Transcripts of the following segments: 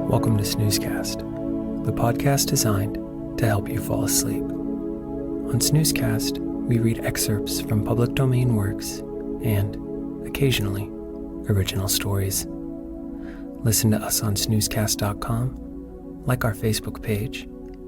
Welcome to Snoozecast, the podcast designed to help you fall asleep. On Snoozecast, we read excerpts from public domain works and, occasionally, original stories. Listen to us on snoozecast.com, like our Facebook page,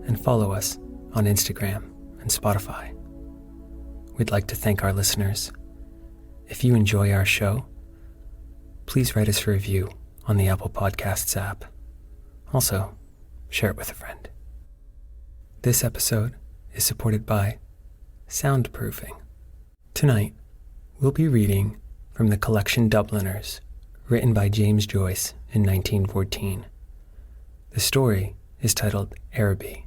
and follow us on Instagram and Spotify. We'd like to thank our listeners. If you enjoy our show, please write us a review on the Apple Podcasts app. Also, share it with a friend. This episode is supported by soundproofing. Tonight, we'll be reading from the collection Dubliners, written by James Joyce in 1914. The story is titled Araby.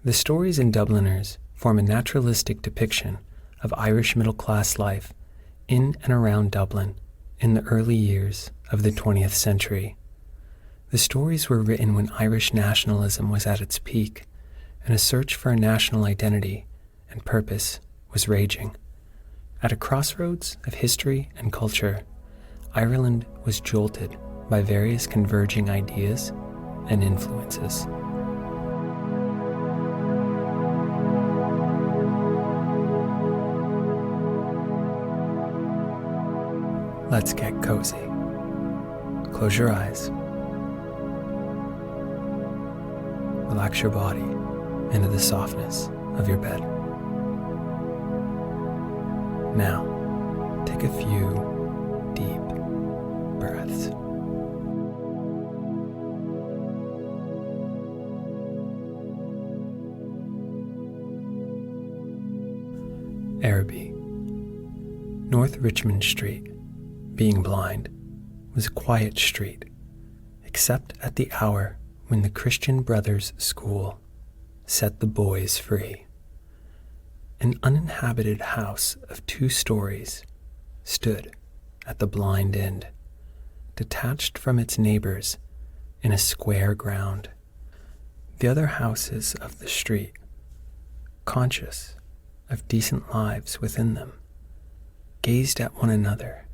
The stories in Dubliners form a naturalistic depiction of Irish middle-class life in and around Dublin in the early years of the 20th century. The stories were written when Irish nationalism was at its peak, and a search for a national identity and purpose was raging. At a crossroads of history and culture, Ireland was jolted by various converging ideas and influences. Let's get cozy. Close your eyes. Relax your body into the softness of your bed. Now, take a few deep breaths. Araby. North Richmond Street, being blind, was a quiet street, except at the hour when the Christian Brothers School set the boys free. An uninhabited house of 2 stories stood at the blind end, detached from its neighbors in a square ground. The other houses of the street, conscious of decent lives within them, gazed at one another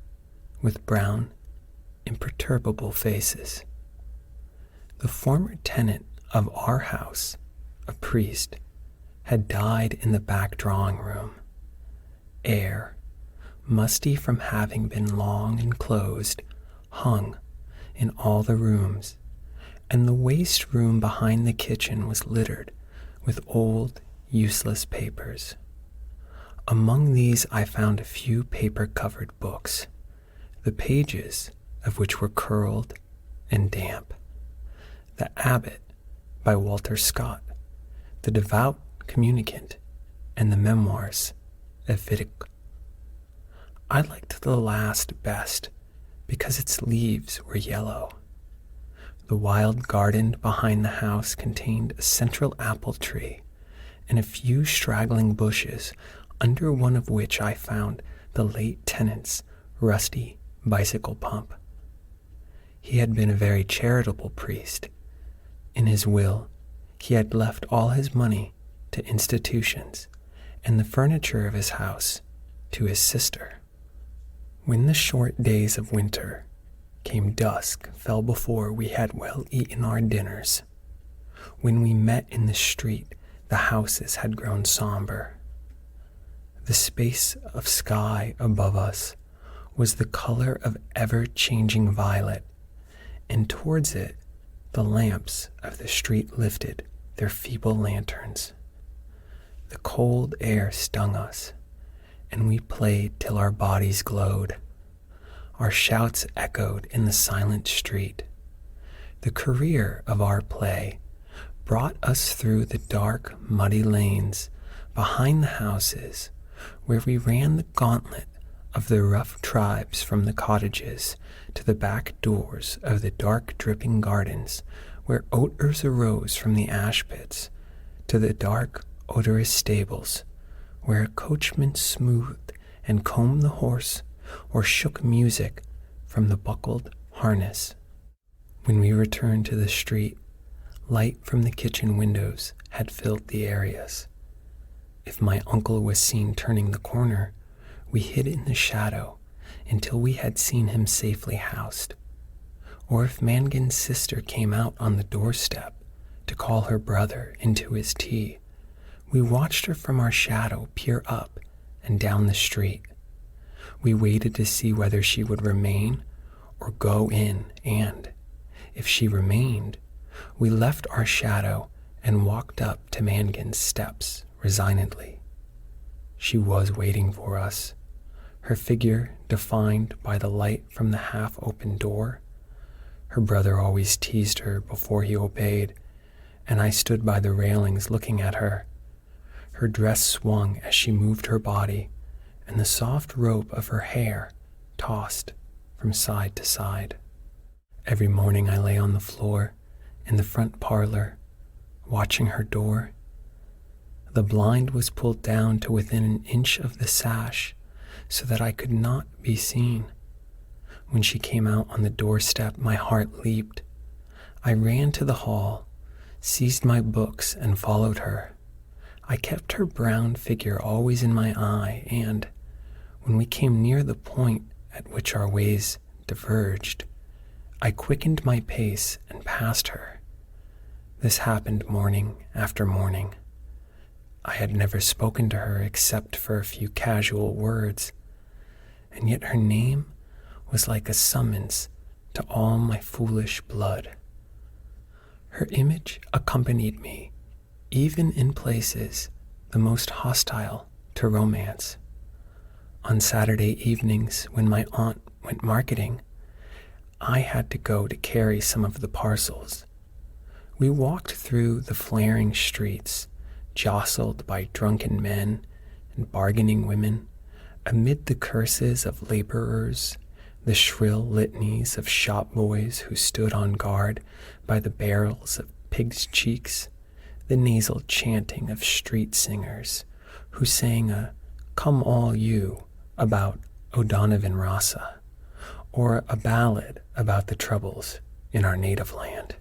with brown, imperturbable faces. The former tenant of our house, a priest, had died in the back drawing room. Air, musty from having been long enclosed, hung in all the rooms, and the waste room behind the kitchen was littered with old, useless papers. Among these I found a few paper-covered books, the pages of which were curled and damp. The Abbot by Walter Scott, The Devout Communicant, and the Memoirs of Wittig. I liked the last best because its leaves were yellow. The wild garden behind the house contained a central apple tree and a few straggling bushes, under one of which I found the late tenant's rusty bicycle pump. He had been a very charitable priest. In his will, he had left all his money to institutions and the furniture of his house to his sister. When the short days of winter came, dusk fell before we had well eaten our dinners. When we met in the street, the houses had grown somber. The space of sky above us was the color of ever-changing violet, and towards it the lamps of the street lifted their feeble lanterns. The cold air stung us, and we played till our bodies glowed. Our shouts echoed in the silent street. The career of our play brought us through the dark, muddy lanes behind the houses, where we ran the gauntlet of the rough tribes from the cottages to the back doors of the dark dripping gardens where odors arose from the ash pits, to the dark odorous stables where a coachman smoothed and combed the horse or shook music from the buckled harness. When we returned to the street, light from the kitchen windows had filled the areas. If my uncle was seen turning the corner, we hid in the shadow until we had seen him safely housed. Or if Mangan's sister came out on the doorstep to call her brother into his tea, we watched her from our shadow peer up and down the street. We waited to see whether she would remain or go in, and, if she remained, we left our shadow and walked up to Mangan's steps resignedly. She was waiting for us, her figure defined by the light from the half-open door. Her brother always teased her before he obeyed, and I stood by the railings looking at her. Her dress swung as she moved her body, and the soft rope of her hair tossed from side to side. Every morning I lay on the floor in the front parlor, watching her door. The blind was pulled down to within an inch of the sash so that I could not be seen. When she came out on the doorstep, my heart leaped. I ran to the hall, seized my books, and followed her. I kept her brown figure always in my eye, and, when we came near the point at which our ways diverged, I quickened my pace and passed her. This happened morning after morning. I had never spoken to her except for a few casual words, and yet her name was like a summons to all my foolish blood. Her image accompanied me, even in places the most hostile to romance. On Saturday evenings, when my aunt went marketing, I had to go to carry some of the parcels. We walked through the flaring streets, jostled by drunken men and bargaining women, amid the curses of laborers, the shrill litanies of shop boys who stood on guard by the barrels of pigs' cheeks, the nasal chanting of street singers who sang a "Come All You" about O'Donovan Rossa, or a ballad about the troubles in our native land.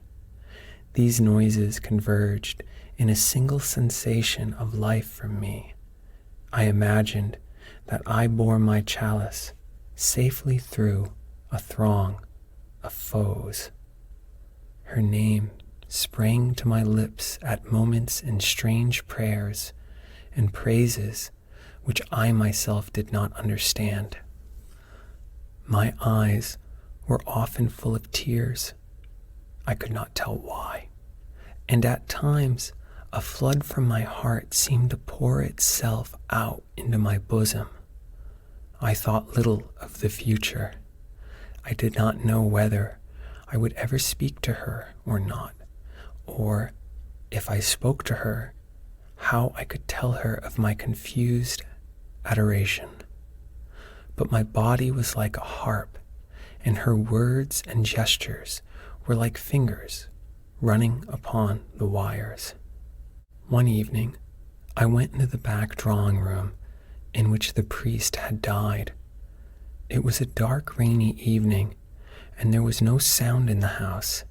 These noises converged in a single sensation of life from me. I imagined that I bore my chalice safely through a throng of foes. Her name sprang to my lips at moments in strange prayers and praises which I myself did not understand. My eyes were often full of tears. I could not tell why, and at times a flood from my heart seemed to pour itself out into my bosom. I thought little of the future. I did not know whether I would ever speak to her or not, or, if I spoke to her, how I could tell her of my confused adoration. But my body was like a harp, and her words and gestures were like fingers running upon the wires. One evening, I went into the back drawing room in which the priest had died. It was a dark, rainy evening, and there was no sound in the house.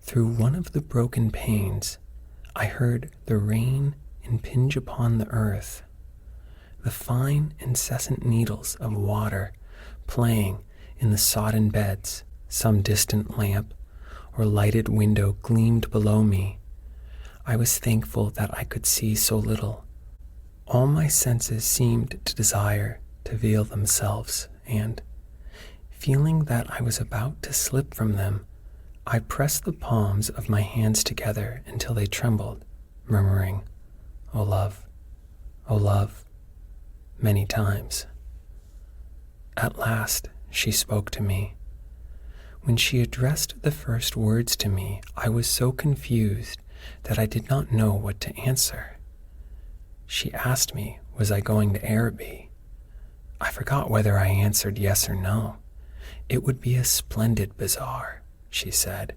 Through one of the broken panes, I heard the rain impinge upon the earth, the fine, incessant needles of water playing in the sodden beds. Some distant lamp or lighted window gleamed below me. I was thankful that I could see so little. All my senses seemed to desire to veil themselves, and, feeling that I was about to slip from them, I pressed the palms of my hands together until they trembled, murmuring, "O love, many times." At last she spoke to me. When she addressed the first words to me, I was so confused that I did not know what to answer. She asked me, was I going to Araby? I forgot whether I answered yes or no. It would be a splendid bazaar, she said.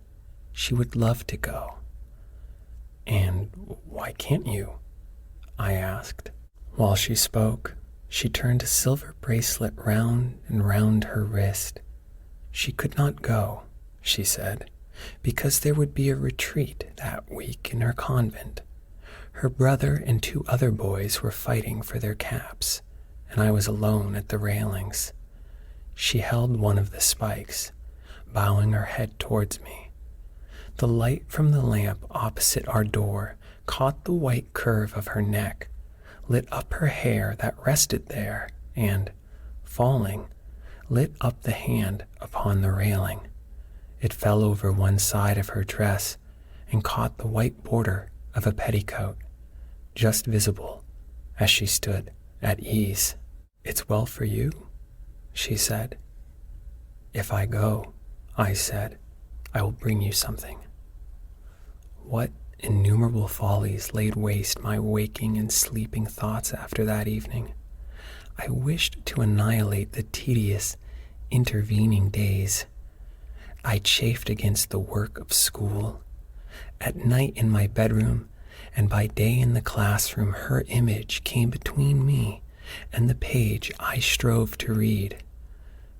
She would love to go. And why can't you? I asked. While she spoke, she turned a silver bracelet round and round her wrist. She could not go, she said, because there would be a retreat that week in her convent. Her brother and 2 other boys were fighting for their caps, and I was alone at the railings. She held one of the spikes, bowing her head towards me. The light from the lamp opposite our door caught the white curve of her neck, lit up her hair that rested there, and, falling, lit up the hand upon the railing. It fell over one side of her dress and caught the white border of a petticoat, just visible as she stood at ease. "It's well for you," she said. "If I go," I said, "I will bring you something." What innumerable follies laid waste my waking and sleeping thoughts after that evening. I wished to annihilate the tedious, intervening days. I chafed against the work of school. At night in my bedroom and by day in the classroom, her image came between me and the page I strove to read.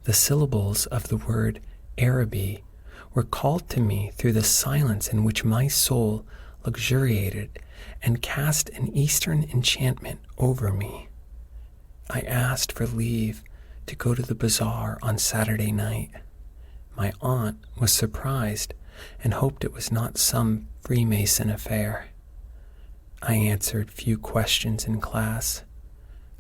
The syllables of the word Araby were called to me through the silence in which my soul luxuriated and cast an Eastern enchantment over me. I asked for leave to go to the bazaar on Saturday night. My aunt was surprised and hoped it was not some Freemason affair. I answered few questions in class.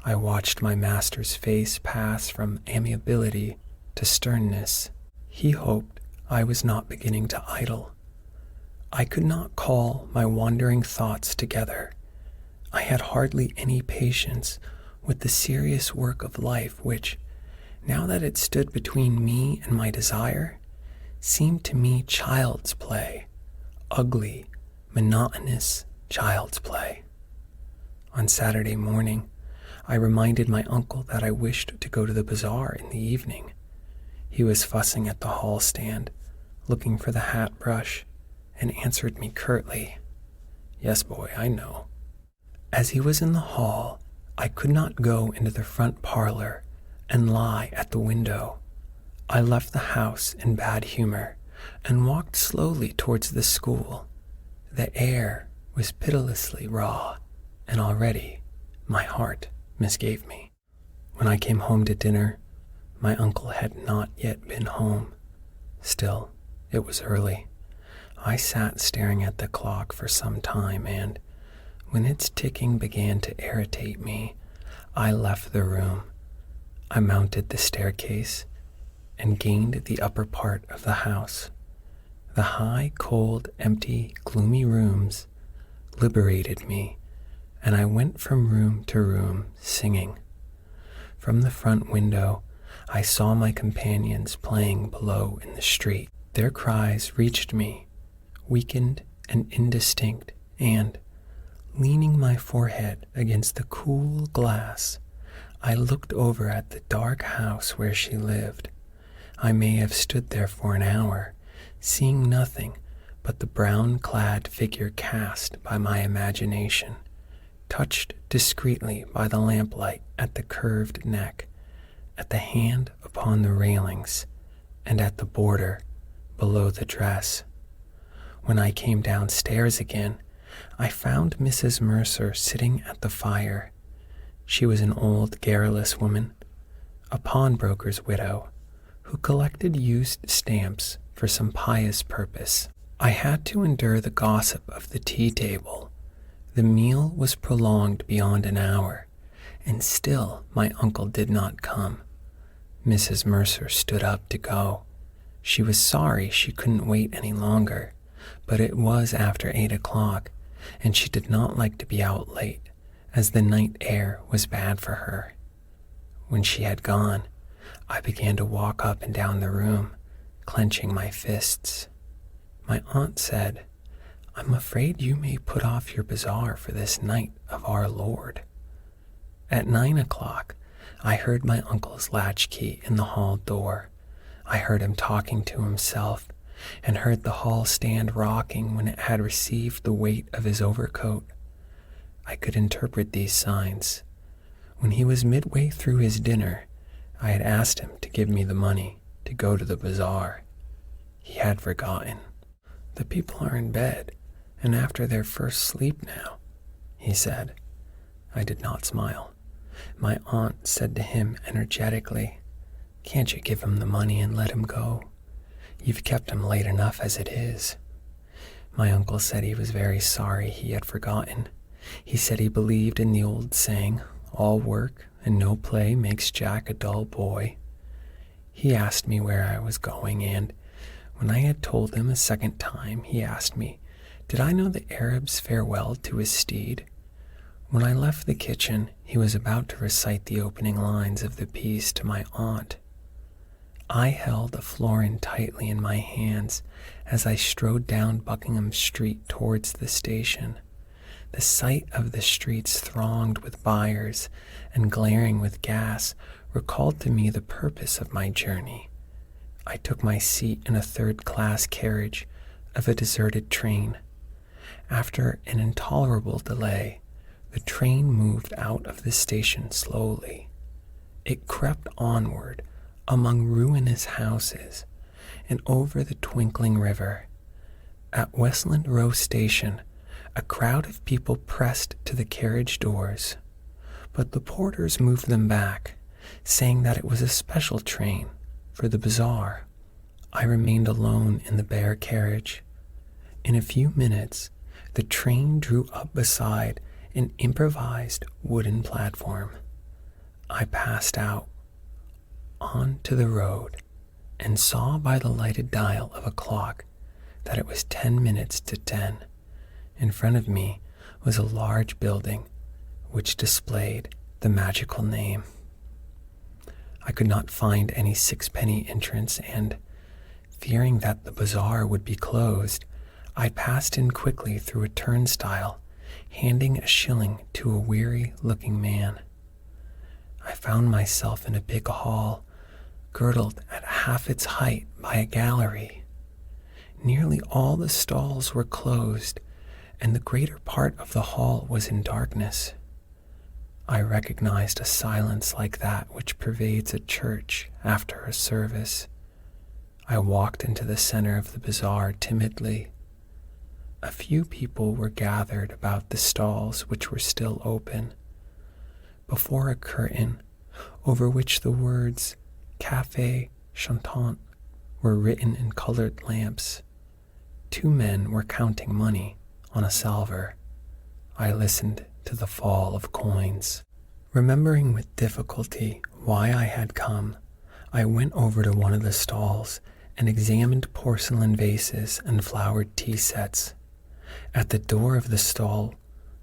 I watched my master's face pass from amiability to sternness. He hoped I was not beginning to idle. I could not call my wandering thoughts together. I had hardly any patience with the serious work of life which, now that it stood between me and my desire, seemed to me child's play, ugly, monotonous child's play. On Saturday morning, I reminded my uncle that I wished to go to the bazaar in the evening. He was fussing at the hall stand, looking for the hat brush, and answered me curtly, "Yes, boy, I know." As he was in the hall, I could not go into the front parlor and lie at the window. I left the house in bad humor and walked slowly towards the school. The air was pitilessly raw, and already my heart misgave me. When I came home to dinner, my uncle had not yet been home. Still, it was early. I sat staring at the clock for some time, and when its ticking began to irritate me, I left the room. I mounted the staircase and gained the upper part of the house. The high, cold, empty, gloomy rooms liberated me, and I went from room to room singing. From the front window, I saw my companions playing below in the street. Their cries reached me, weakened and indistinct, and, leaning my forehead against the cool glass, I looked over at the dark house where she lived. I may have stood there for an hour, seeing nothing but the brown-clad figure cast by my imagination, touched discreetly by the lamplight at the curved neck, at the hand upon the railings, and at the border below the dress. When I came downstairs again, I found Mrs. Mercer sitting at the fire. She was an old, garrulous woman, a pawnbroker's widow, who collected used stamps for some pious purpose. I had to endure the gossip of the tea table. The meal was prolonged beyond an hour, and still my uncle did not come. Mrs. Mercer stood up to go. She was sorry she couldn't wait any longer, but it was after 8 o'clock, and she did not like to be out late, as the night air was bad for her. When she had gone, I began to walk up and down the room, clenching my fists. My aunt said, "I'm afraid you may put off your bazaar for this night of our Lord." At 9 o'clock, I heard my uncle's latchkey in the hall door. I heard him talking to himself, and heard the hall stand rocking when it had received the weight of his overcoat. I could interpret these signs. When he was midway through his dinner, I had asked him to give me the money to go to the bazaar. He had forgotten. "The people are in bed, and after their first sleep now," he said. I did not smile. My aunt said to him energetically, "Can't you give him the money and let him go? You've kept him late enough as it is." My uncle said he was very sorry he had forgotten. He said he believed in the old saying, "All work and no play makes Jack a dull boy." He asked me where I was going, and when I had told him a second time, he asked me, did I know the Arab's farewell to his steed? When I left the kitchen, he was about to recite the opening lines of the piece to my aunt. I held a florin tightly in my hands as I strode down Buckingham Street towards the station. The sight of the streets thronged with buyers and glaring with gas recalled to me the purpose of my journey. I took my seat in a third-class carriage of a deserted train. After an intolerable delay, the train moved out of the station slowly. It crept onward among ruinous houses and over the twinkling river. At Westland Row Station, a crowd of people pressed to the carriage doors, but the porters moved them back, saying that it was a special train for the bazaar. I remained alone in the bare carriage. In a few minutes, the train drew up beside an improvised wooden platform. I passed out onto the road and saw by the lighted dial of a clock that it was 10 minutes to 10. In front of me was a large building which displayed the magical name. I could not find any sixpenny entrance, and, fearing that the bazaar would be closed, I passed in quickly through a turnstile, handing a shilling to a weary-looking man. I found myself in a big hall, girdled at half its height by a gallery. Nearly all the stalls were closed, and the greater part of the hall was in darkness. I recognized a silence like that which pervades a church after a service. I walked into the center of the bazaar timidly. A few people were gathered about the stalls which were still open. Before a curtain, over which the words Café Chantant were written in colored lamps, 2 men were counting money on a salver. I listened to the fall of coins. Remembering with difficulty why I had come, I went over to one of the stalls and examined porcelain vases and flowered tea sets. At the door of the stall,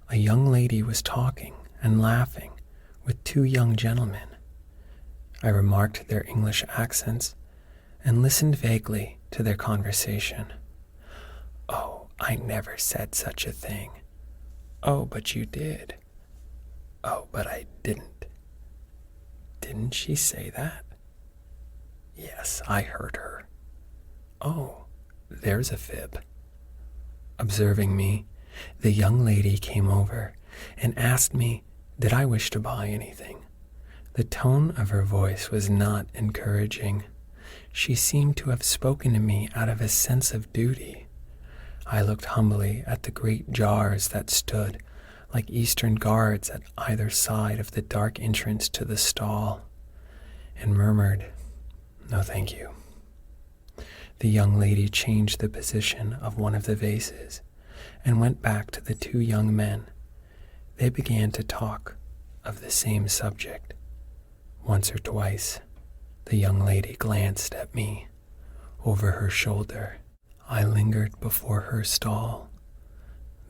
a young lady was talking and laughing with 2 young gentlemen. I remarked their English accents and listened vaguely to their conversation. "Oh, I never said such a thing." "Oh, but you did." "Oh, but I didn't." "Didn't she say that?" "Yes, I heard her." "Oh, there's a fib." Observing me, the young lady came over and asked me, did I wish to buy anything? The tone of her voice was not encouraging. She seemed to have spoken to me out of a sense of duty. I looked humbly at the great jars that stood like Eastern guards at either side of the dark entrance to the stall, and murmured, "No, thank you." The young lady changed the position of one of the vases and went back to the 2 young men. They began to talk of the same subject. Once or twice, the young lady glanced at me over her shoulder. I lingered before her stall,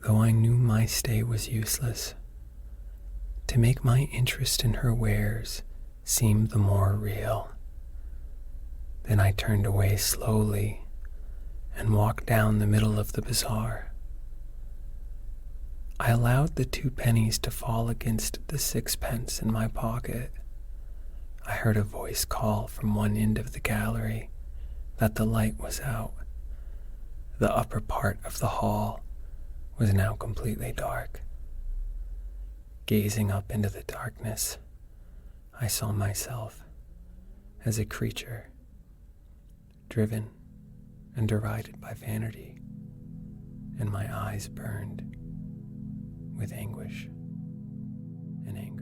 though I knew my stay was useless. To make my interest in her wares seem the more real. Then I turned away slowly and walked down the middle of the bazaar. I allowed the 2 pennies to fall against the 6 pence in my pocket. I heard a voice call from one end of the gallery that the light was out. The upper part of the hall was now completely dark. Gazing up into the darkness, I saw myself as a creature driven and derided by vanity, and my eyes burned with anguish and anger.